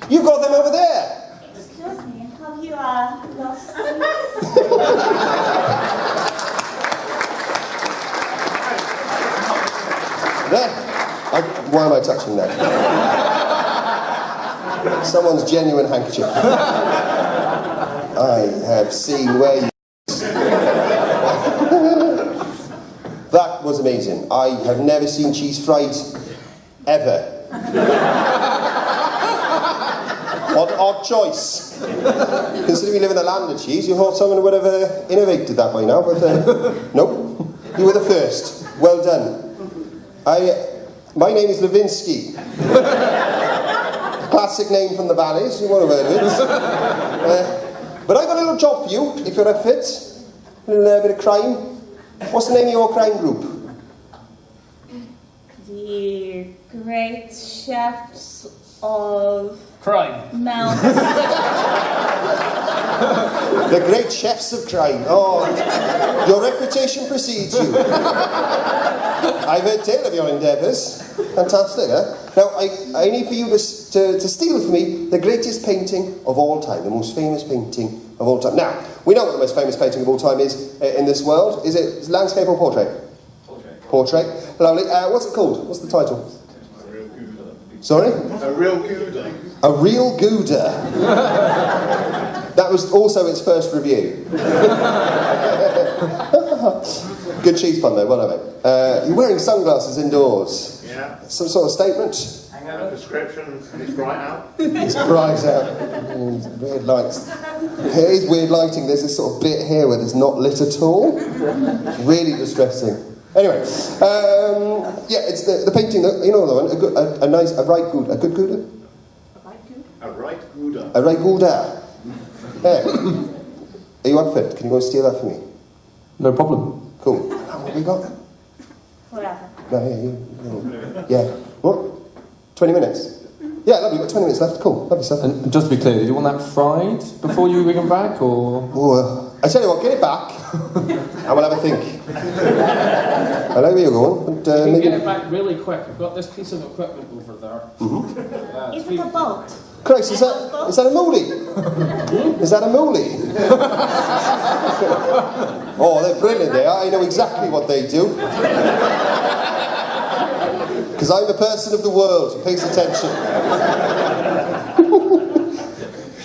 You've got them over there. Excuse me, have you lost things? There. Why am I touching that? Someone's genuine handkerchief. I have seen where you... That was amazing. I have never seen cheese fried ever. Odd choice. Considering we live in a land of cheese, you thought someone would have innovated that by now, but nope. You were the first. Well done. My name is Levinsky. Classic name from the valleys, you won't have heard of it. But I've got a little job for you, if you're a fit. A little bit of crime. What's the name of your crime group? The Great Chefs of Crime. Mount. The Great Chefs of Crime. Oh, your reputation precedes you. I've heard tale of your endeavours. Fantastic, huh? Now, I need for you to steal for me the greatest painting of all time, the most famous painting of all time. Now, we know what the most famous painting of all time is in this world. Is it landscape or portrait? Portrait. Portrait. Lovely. What's it called? What's the title? A real Gouda. Sorry? A real Gouda. A real Gouda. That was also its first review. Good cheese pun though, well done, mate. You're wearing sunglasses indoors. Yeah. Some sort of statement? Hang out a description, and it's bright out. It's bright out. Weird lights. It is weird lighting. There's this sort of bit here where there's not lit at all. It's really distressing. Anyway, yeah, it's the painting that, you know the one, a right Gouda. A good Gouda? A right Gouda. A right Gouda. Yeah. Are you up for it? Can you go and steal that for me? No problem. Cool. What have we got? Whatever. No, yeah. What? 20 minutes? Yeah, lovely. You've got 20 minutes left. Cool. Lovely stuff. And just to be clear, did you want that fried before you bring them back, or...? Oh, I tell you what, get it back, and we'll have a think. I know where you're going, but... You can get it back really quick. I've got this piece of equipment over there. Is it a boat? Christ, is that a moolie? Is that a moolie? Oh, they're brilliant, they are. I know exactly what they do. Because I'm a person of the world who pays attention.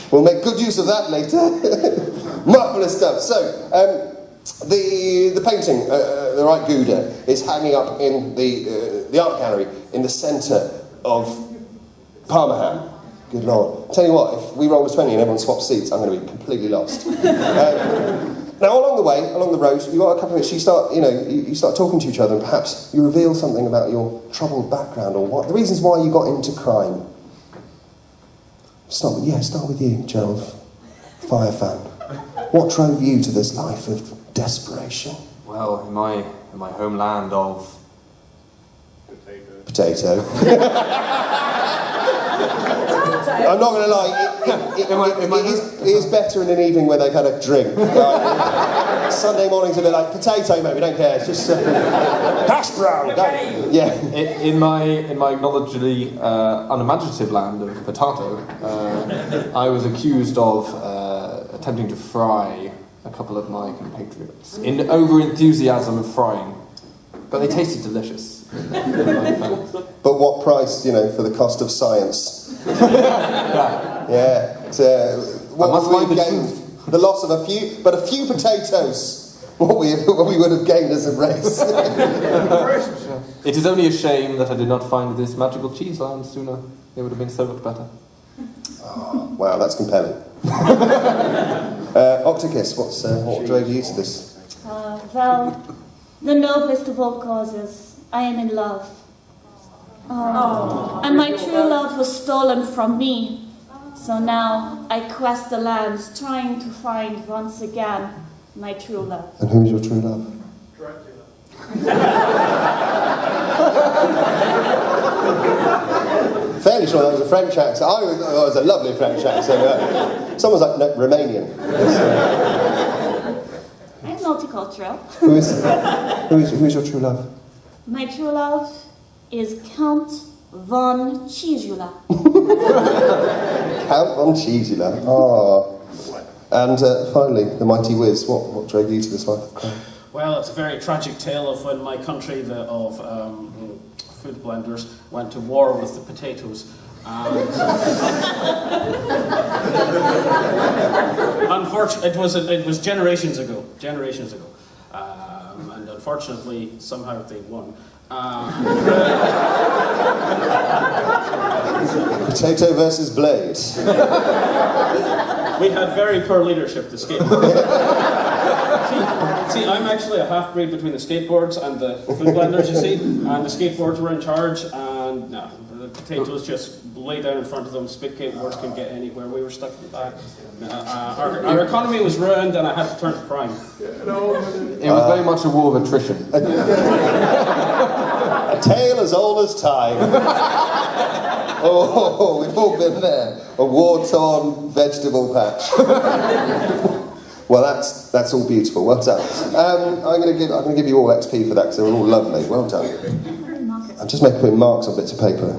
We'll make good use of that later. Marvellous stuff. So, the painting, the right Gouda, is hanging up in the art gallery in the centre of Parmaham. Good Lord. Tell you what, if we roll a 20 and everyone swaps seats, I'm going to be completely lost. Now, along the way, along the road, you've got a couple of minutes, you start talking to each other, and perhaps you reveal something about your troubled background, or what the reasons why you got into crime. Start with you, Gerald, fire fan. What drove you to this life of desperation? Well, in my homeland of... Potato. I'm not going to lie, it is better in an evening where they've had a drink. Sunday mornings a bit like, potato, mate, we don't care, it's just hash brown. Yeah. In my acknowledgedly unimaginative land of potato, I was accused of attempting to fry a couple of my compatriots in over-enthusiasm of frying, but they tasted delicious. But what price, for the cost of science? Yeah. What we gained, the loss of a few potatoes. What we would have gained as a race. It is only a shame that I did not find this magical cheese land sooner. It would have been so much better. Oh, wow, that's compelling. Octicus, what drove you to this? Well, the noblest of all causes. I am in love. And my true love was stolen from me. So now I quest the lands, trying to find once again my true love. And who's your true love? Dracula. Fairly sure that was a French accent. It was a lovely French accent. Someone's like, no, Romanian. I'm multicultural. Who's your true love? My true love is Count von Chisula. Count von Chisula. Oh. And finally, the mighty Wiz. What drove you to this life of crime? Well, it's a very tragic tale of when my country of food blenders went to war with the potatoes. Unfortunately, it was generations ago. And unfortunately, somehow they won. Potato versus blade. We had very poor leadership to skateboard. See, I'm actually a half-breed between the skateboards and the food blenders, you see, and the skateboards were in charge, and no, potatoes just lay down in front of them, spit words couldn't get anywhere. We were stuck in the back. Our economy was ruined, and I had to turn to crime. It was very much a war of attrition. A tale as old as time. Oh, we've all been there. A war-torn vegetable patch. Well, that's all beautiful. Well done. I'm going to give you all XP for that because they were all lovely. Well done. I'm just putting marks on bits of paper.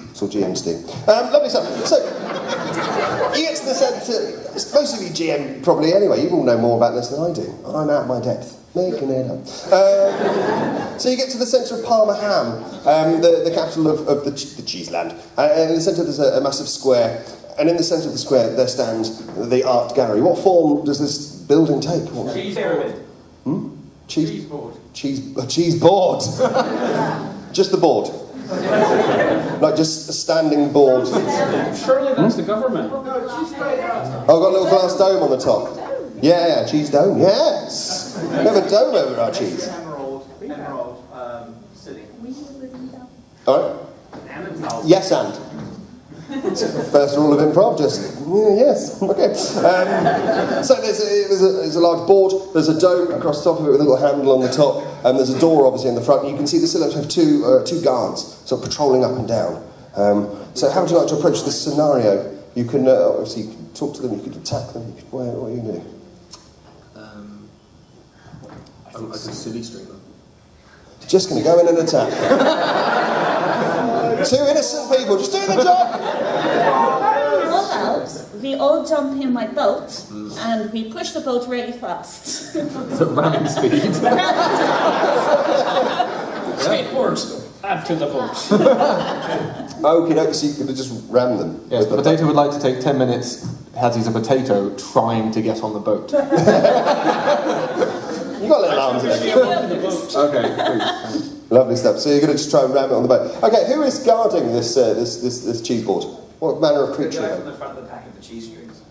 It's all GMs do. Lovely stuff. So, you get to the centre. Most of you GM probably anyway. You all know more about this than I do. I'm out of my depth. Making it up. So you get to the centre of Parma-Ham, the capital of the cheese land. And in the centre there's a massive square. And in the centre of the square, there stands the art gallery. What form does this building take? Cheese pyramid. Cheese board. A cheese board. Just the board. Like just a standing board. Surely that's the government. Oh, got a little glass dome on the top. Yeah, cheese dome. Yes. We have a dome over our cheese. Emerald, silly. All right. Yes, and. First rule of improv, just yes, okay. So there's a large board. There's a dome across the top of it with a little handle on the top, and there's a door obviously in the front. And you can see the silhouettes have two guards, sort of patrolling up and down. So how would you like to approach this scenario? You can obviously you can talk to them. You could attack them. What are you going to do? I can silly string them. Just going to go in and attack. Two innocent people, just doing the job! What else? We all jump in my boat and we push the boat really fast. So ramming speed. Skateboards, add to the boat. Okay, so you could just ram them. Yes, the potato would like to take 10 minutes as he's a potato trying to get on the boat. You got little arms in it. Okay, please. Lovely stuff. So you're going to just try and ram it on the boat. Okay, who is guarding this cheese board? What manner of creature? The guy from the front of the pack of the cheese strings.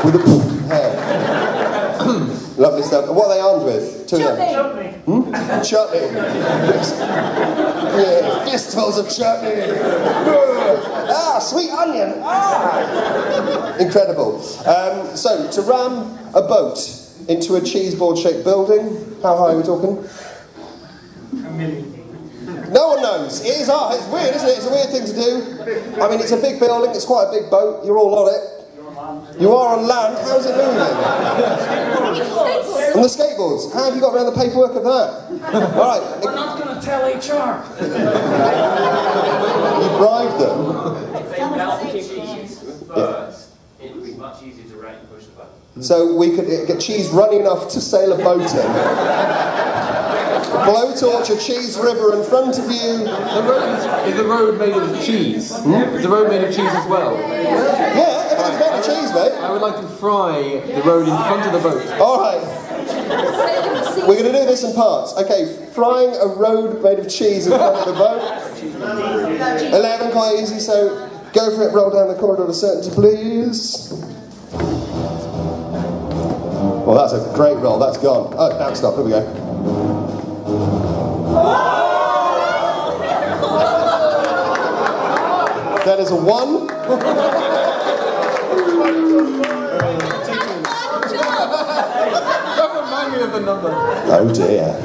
With a hair. Lovely stuff. And what are they armed with? Two of them. Chutney. Yes. Yeah, fistfuls of chutney. Sweet onion. Incredible. So to ram a boat into a cheese board-shaped building, how high are we talking? A million. No one knows. It is art. It's weird, isn't it? It's a weird thing to do. I mean, it's a big building. It's quite a big boat. You're all on it. You are on land. How's it moving? On the skateboards. How have you got around the paperwork of that? All right. We're not going to tell HR. You bribed them. If they melt the cheese first, it would be much easier to rate and push the button. So we could get cheese running enough to sail a boat in. Blowtorch a cheese river in front of you. Is the road made of cheese? Is the road made of cheese as well? Yeah, everything's made of cheese, mate. I would like to fry the road in front of the boat. All right. We're going to do this in parts. Okay, frying a road made of cheese in front of the boat. 11, quite easy, so go for it, roll down the corridor of certainty, please. Well, that's a great roll, that's gone. Oh, now stop, here we go. That is a 1. Don't remind me of the number. Oh dear.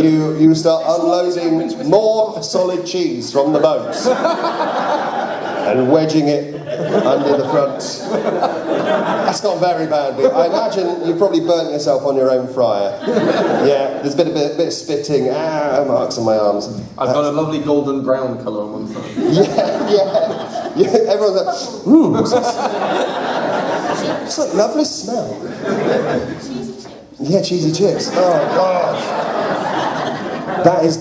You start unloading more solid cheese from the boat and wedging it under the front. That's gone very badly. I imagine you probably burnt yourself on your own fryer. Yeah, there's been a bit of spitting, marks on my arms. I've got a lovely golden brown colour on one side. Yeah. Everyone's like, what's this? It's like lovely smell. Cheesy chips. Yeah, cheesy chips. Oh, gosh. That is...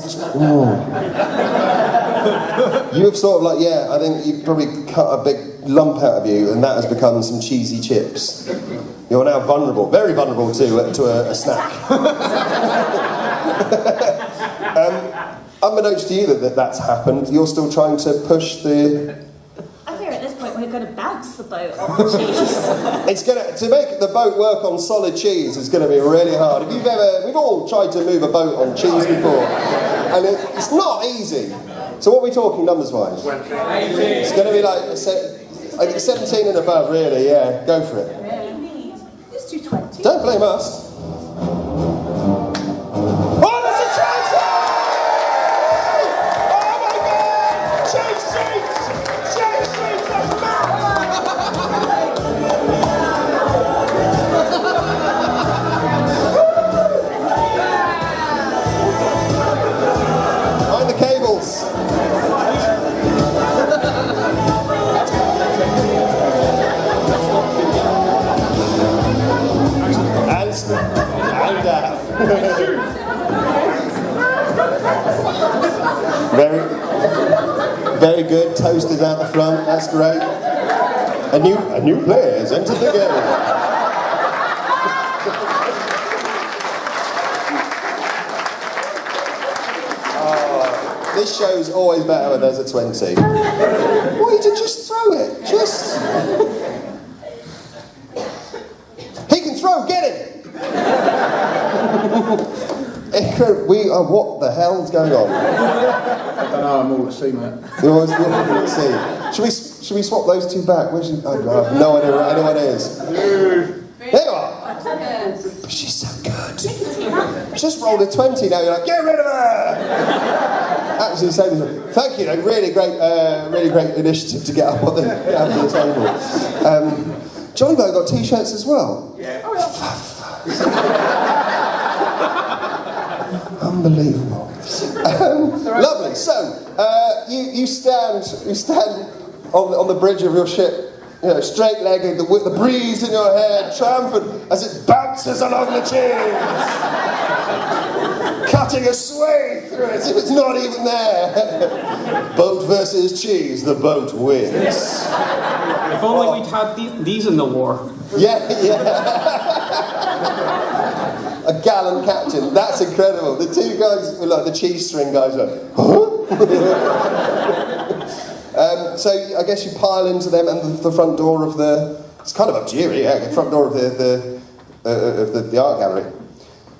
You have sort of like, I think you've probably cut a big lump out of you and that has become some cheesy chips. You're now vulnerable, very vulnerable to a snack. Unbeknownst to you that's happened, you're still trying to push the... I fear at this point we're going to bounce the boat. It's gonna to make the boat work on solid cheese is going to be really hard. If we've all tried to move a boat on cheese before, and it's not easy. So what are we talking numbers-wise? It's going to be like I think 17 and above, really. Yeah, go for it. Let's do 20. Don't blame us. Oh, there's a chance! Oh my God! Change streets! Change streets! That's Mind the cables. And down. Very good. Toasted out the front. That's great. A new player has entered the game. This show's always better when there's a 20. Why did you just throw it? Just. He can throw, get him! What the hell's going on? I don't know, I'm all at sea, mate. You're always looking at sea. Should we swap those two back? I have no idea what anyone is. There you are! She's so good. Just rolled a 20 now, you're like, get rid of her! Actually, thank you, really great initiative to get up on the table. Johnny Bow got t-shirts as well. Yeah. Unbelievable. Lovely. So, you stand on the bridge of your ship, straight-legged, with the breeze in your hair, triumphant as it bounces along the chains, cutting a sway through it as if it's not even there. Boat versus cheese, the boat wins. If only we'd had these in the war. Yeah. A gallant captain. That's incredible. The two guys, like the cheese string guys, are huh? So I guess you pile into them, and the front door of it's kind of up to you, yeah. The front door of the art gallery.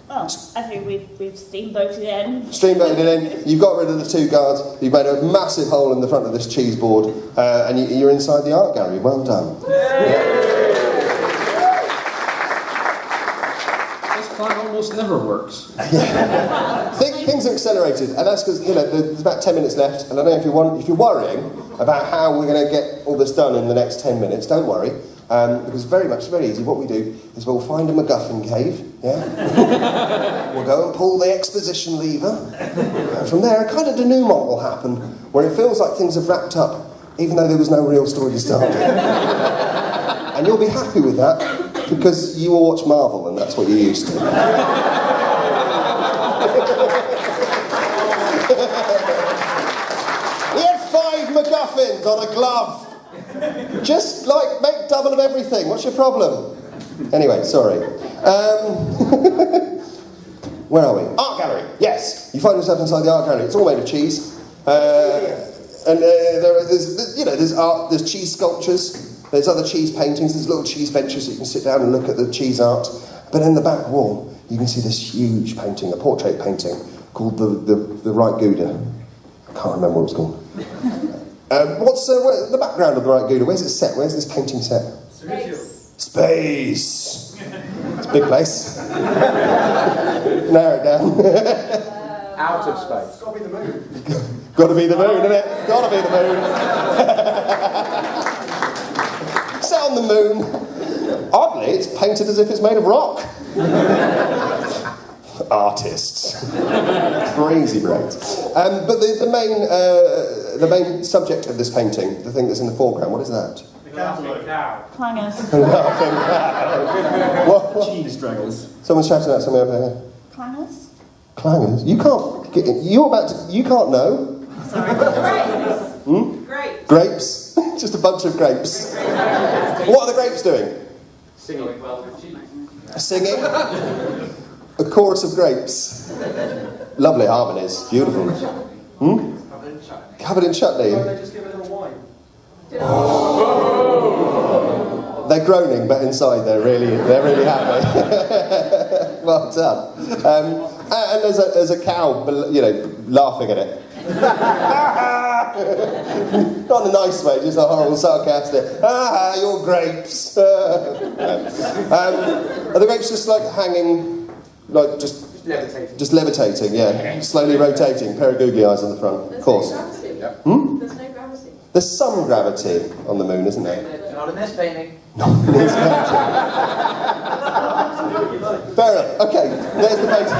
Oh, I think we've steamboated in. Steamboated in. You've got rid of the two guards. You've made a massive hole in the front of this cheese board, and you're inside the art gallery. Well done. Almost never works. Things are accelerated, and that's because there's about 10 minutes left. And I don't know if you're worrying about how we're going to get all this done in the next 10 minutes. Don't worry, because it's very easy. What we do is we'll find a MacGuffin cave. Yeah, we'll go and pull the exposition lever. And from there, a kind of denouement will happen, where it feels like things have wrapped up, even though there was no real story to start with. And you'll be happy with that. Because you all watch Marvel, and that's what you're used to. We had 5 MacGuffins on a glove. Just, make double of everything. What's your problem? Anyway, sorry. Where are we? Art gallery. Yes. You find yourself inside the art gallery. It's all made of cheese. And there's art, there's cheese sculptures. There's other cheese paintings, there's little cheese benches so you can sit down and look at the cheese art. But in the back wall, you can see this huge painting, a portrait painting, called the Right Gouda. I can't remember what it's called. What's the background of the Right Gouda? Where's it set? Where's this painting set? Space! It's a big place. Narrow it down. Out of space. It's got to be the moon. Got to be the moon, isn't it? Got to be the moon. Set on the moon. Oddly, it's painted as if it's made of rock. Artists. Crazy brains. But the main subject of this painting, the thing that's in the foreground, what is that? The laughing cow. Clangers. Laughing cow. What? Cheese dragons. Someone's shouting out something over here. Clangers? Clangers? You can't get in. You can't know. Sorry. Grapes. Hmm? Grapes. Grapes? Just a bunch of grapes. What are the grapes doing? Singing well with cheese. Singing. A chorus of grapes. Lovely harmonies. Beautiful. Hmm? Covered in chutney. Why don't they just give it a little wine? Oh. They're groaning, but inside they're really happy. Well done. And there's a cow, laughing at it. Not in a nice way, just a horrible, sarcastic. Your grapes. Are the grapes just like hanging, like just Levitating. just levitating? Yeah, slowly rotating. Pair of googly eyes on the front, of course. There's no gravity. There's some gravity on the moon, isn't there? Not in this painting. Fair enough. Okay, there's the painting.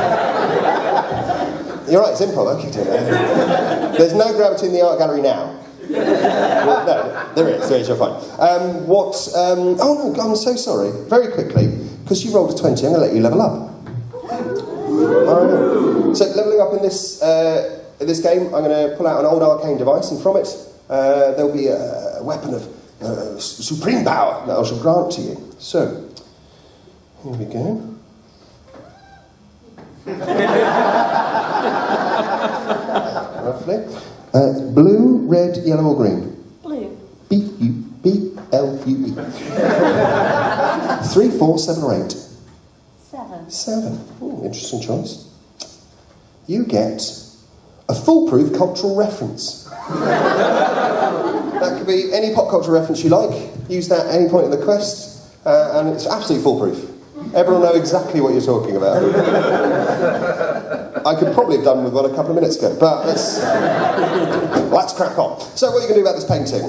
You're right, it's improv. Okay, there's no gravity in the art gallery now. Well, no, there is, you're fine. Oh no, I'm so sorry. Very quickly, because you rolled a 20, I'm going to let you level up. So leveling up in this game, I'm going to pull out an old arcane device, and from it there'll be a weapon of supreme power that I shall grant to you. So, here we go. Roughly. Blue, red, yellow or green? Blue. B-U-B-L-U-E. 3, 4, 7 or 8? 7. 7. Ooh, interesting choice. You get a foolproof cultural reference. That could be any pop culture reference you like. Use that at any point in the quest, and it's absolutely foolproof. Everyone will know exactly what you're talking about. I could probably have done with one a couple of minutes ago, but let's crack on. So what are you going to do about this painting?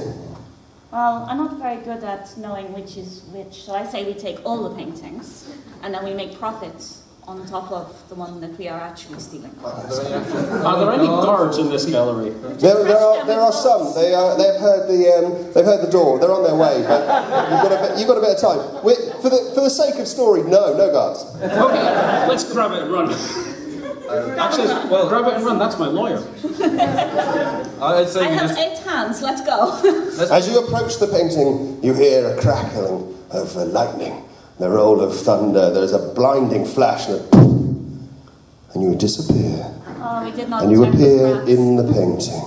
Well, I'm not very good at knowing which is which, so I say we take all the paintings, and then we make profits on top of the one that we are actually stealing. Are there any guards in this gallery? There are some. They've heard the door. They're on their way, but you've got a bit of time. For the sake of story, no guards. Okay, let's grab it and run. Actually, well, grab it and run. That's my lawyer. I have 8 hands. Let's go. As you approach the painting, you hear a crackling of lightning, the roll of thunder. There's a blinding flash, and you disappear. Oh, we did not. And you appear in the painting.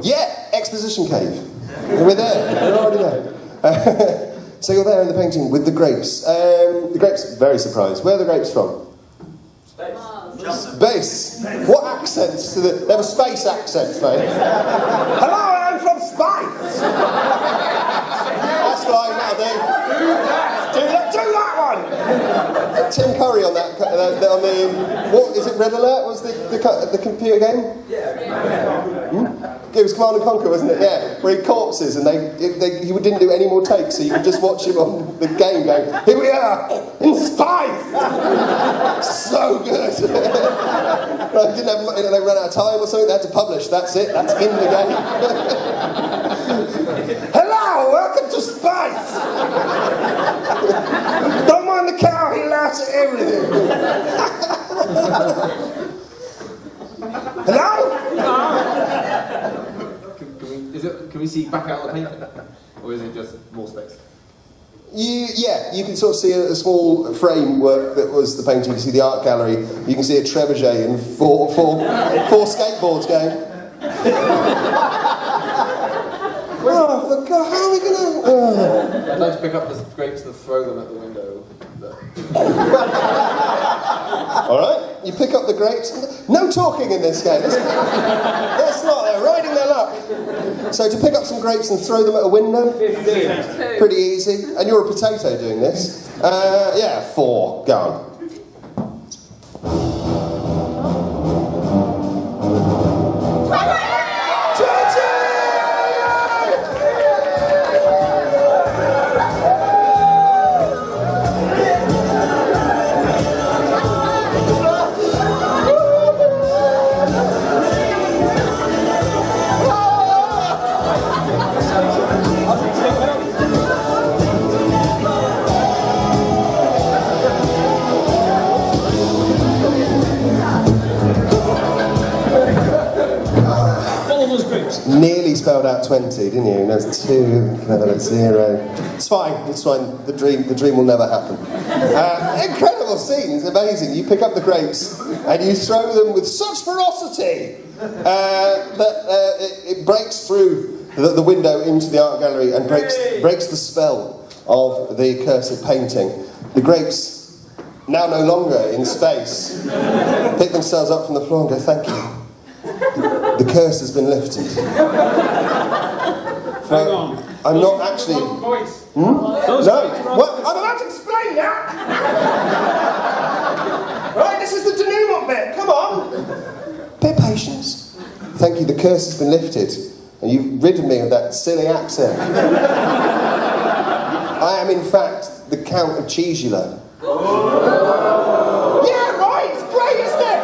Yeah, exposition cave. We're there. We're already there. So you're there in the painting with the grapes. The grapes, very surprised. Where are the grapes from? Space. What accents? They have a space accent, mate. Hello, I'm from space. That's fine, that'll do. Do that one. Tim Curry on that. On the what is it? Red Alert was the computer game. Yeah. It was Command and Conquer, wasn't it? Yeah, where he corpses and he didn't do any more takes, so you could just watch him on the game going, here we are, in space! So good! They ran out of time or something, they had to publish, that's it, that's in the game. Hello, welcome to space! Don't mind the cow, he laughs at everything. Hello? Can we see back out of the painting? Or is it just more space? You can sort of see a small framework that was the painting. You can see the art gallery. You can see a trebuchet and four skateboards going. Oh, for God, how are we going to... I'd like to pick up the grapes and throw them at the window. Alright, you pick up the grapes. No talking in this game. That's not, they're riding their luck. So to pick up some grapes and throw them at a window? 15. Pretty easy. And you're a potato doing this. 4. Go on. Nearly spelled out 20, didn't you? And there's 2, another 0. It's fine. The dream will never happen. Incredible scene. It's amazing. You pick up the grapes and you throw them with such ferocity that it breaks through the window into the art gallery and breaks the spell of the cursed painting. The grapes, now no longer in space, pick themselves up from the floor and go, thank you. The curse has been lifted. Hang on. I'm not actually... Voice. No, Those well, I'm about to explain that! Right, this is the denouement bit, come on! Bit of patience. Thank you, the curse has been lifted, and you've rid me of that silly accent. I am, in fact, the Count of Cheesula. Yeah, right, it's great, isn't it?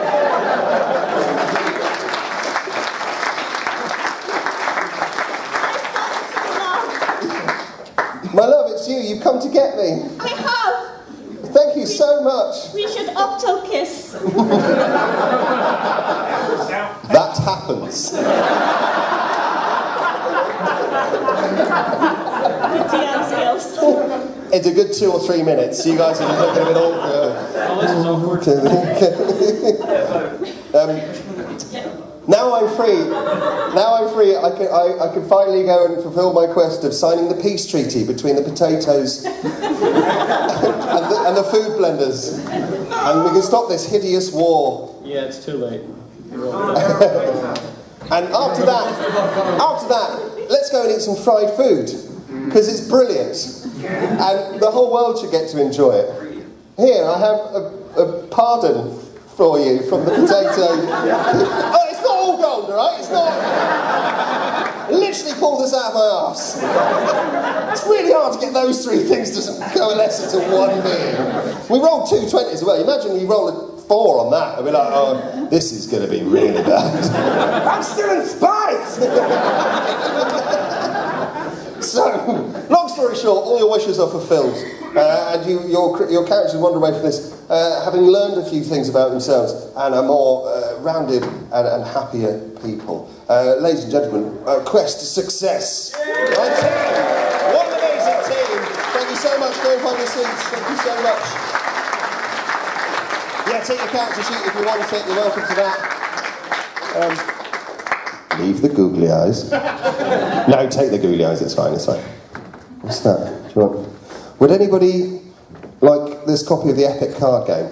My love, it's you. You've come to get me. I have. Thank you so much. We should octo-kiss. That happens. DM skills. It's a good 2 or 3 minutes. You guys are looking a bit awkward. Oh, this is awkward. Now I'm free. I can finally go and fulfil my quest of signing the peace treaty between the potatoes and the food blenders, and we can stop this hideous war. Yeah, it's too late. And after that, let's go and eat some fried food, because it's brilliant, and the whole world should get to enjoy it. Here, I have a pardon for you from the potato. Oh, it's not all gold, all right? It's not. I literally pulled this out of my arse. It's really hard to get those 3 things to coalesce into one being. We rolled 2 20s as well. Imagine you roll a 4 on that and be like, oh, this is going to be really bad. I'm still in spite! So, long story short, all your wishes are fulfilled, and your characters wander away from this having learned a few things about themselves and are more rounded and happier people. Ladies and gentlemen, quest to success. Our team, what an amazing team! Thank you so much. Go and find your seats. Thank you so much. Yeah, take your character sheet if you want to. You're welcome to that. Leave the googly eyes. No, take the googly eyes, it's fine, it's fine. What's that? Do you want... Would anybody like this copy of the Epic card game?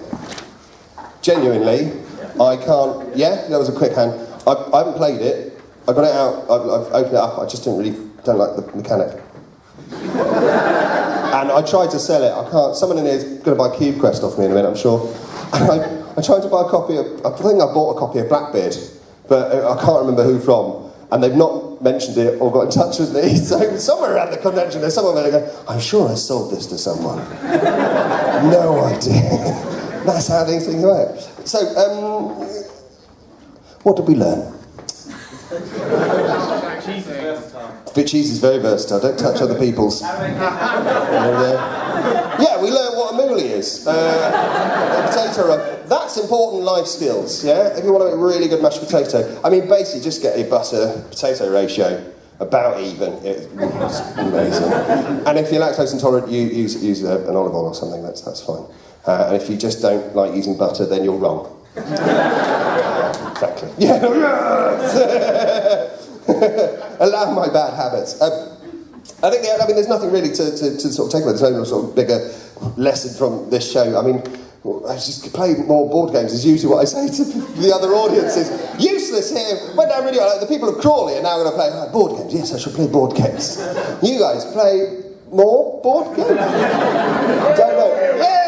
Genuinely, I can't... Yeah? That was a quick hand. I haven't played it. I got it out, I've opened it up, I just don't like the mechanic. And I tried to sell it, I can't... Someone in here is going to buy Cube Quest off me in a minute, I'm sure. And I tried to buy a copy of... I think I bought a copy of Blackbeard, but I can't remember who from, and they've not mentioned it or got in touch with me, so somewhere around the convention there's someone there going, I'm sure I sold this to someone. No idea. That's how these things work. So, what did we learn? Cheese is versatile. But cheese is very versatile, don't touch other people's. Yeah, we learned what a moolie is. Potato rub. That's important life skills, yeah? If you want to make a really good mashed potato. I mean, basically, just get a butter-potato ratio about even. It's amazing. And if you're lactose intolerant, you use an olive oil or something, that's fine. And if you just don't like using butter, then you're wrong. Exactly. Yeah. Allow my bad habits. I think there's nothing really to sort of take away. There's no sort of bigger lesson from this show. I mean, I just play more board games is usually what I say to the other audiences. Useless here. Went down really well. The people of Crawley are now going to play board games. Yes, I should play board games. You guys play more board games? Don't know. Yay!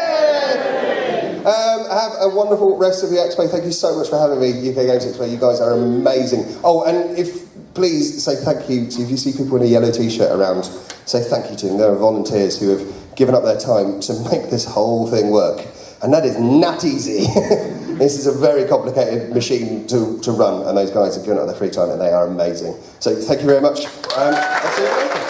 Have a wonderful rest of the expo. Thank you so much for having me, UK Games Expo. You guys are amazing. Oh, and please say thank you to, if you see people in a yellow t-shirt around, say thank you to them. There are volunteers who have given up their time to make this whole thing work. And that is not easy. This is a very complicated machine to run, and those guys have given up their free time, and they are amazing. So thank you very much. I'll see you later.